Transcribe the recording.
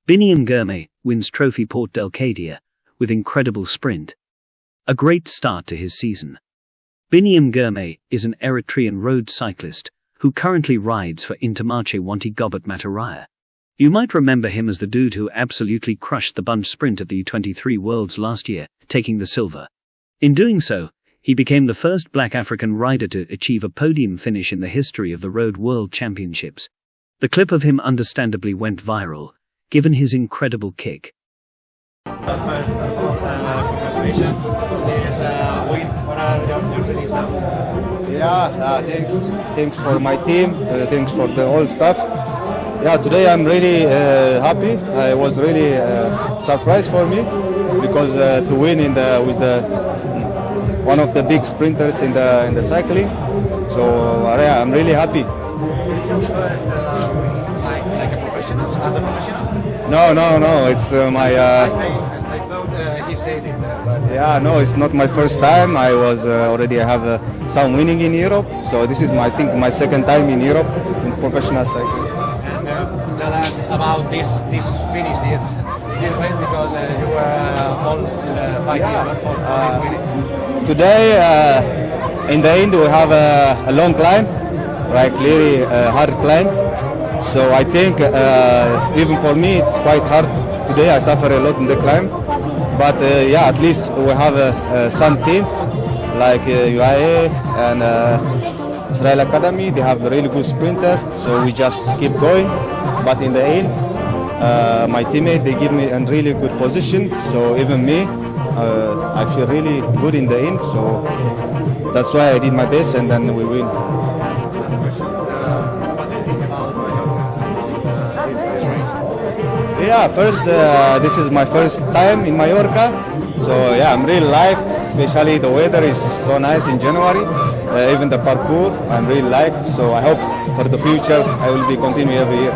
Biniam Girmay wins Trophy Port Alcudia with incredible sprint. A great start to his season. Biniam Girmay is an Eritrean road cyclist who currently rides for Intermarché Wanty Gobbert Mataraya. You might remember him as the dude who absolutely crushed the bunch sprint at the U23 Worlds last year, taking the silver. In doing so, he became the first black African rider to achieve a podium finish in the history of the Road World Championships. The clip of him understandably went viral, given his incredible kick. First of all, congratulations. Is win. What are your feelings now? Yeah, thanks for my team. Thanks for the whole staff. Yeah, today I'm really happy. It was really surprise for me because to win with one of the big sprinters in the cycling. So yeah, I'm really happy. Is your first like a professional, as a professional? No. It's my. I thought he said it. But Yeah, no, it's not my first time. I was already have some winning in Europe. So this is I think my second time in Europe in professional cycling. And tell us about this finish, this race, because you were all fighting for this winning. Today, in the end, we have a long climb, like really hard climb. So I think even for me, it's quite hard today. I suffer a lot in the climb. But yeah, at least we have some team like UAE and Israel Academy. They have a really good sprinter, so we just keep going. But in the end, my teammate, they give me a really good position. So even me, I feel really good in the end. So that's why I did my best, and then we win. Last question. What do you think about this race? Yeah, first, this is my first time in Mallorca. So yeah, I'm really like, especially the weather is so nice in January. Even the parkour, I'm really like. So I hope for the future I will be continue every year.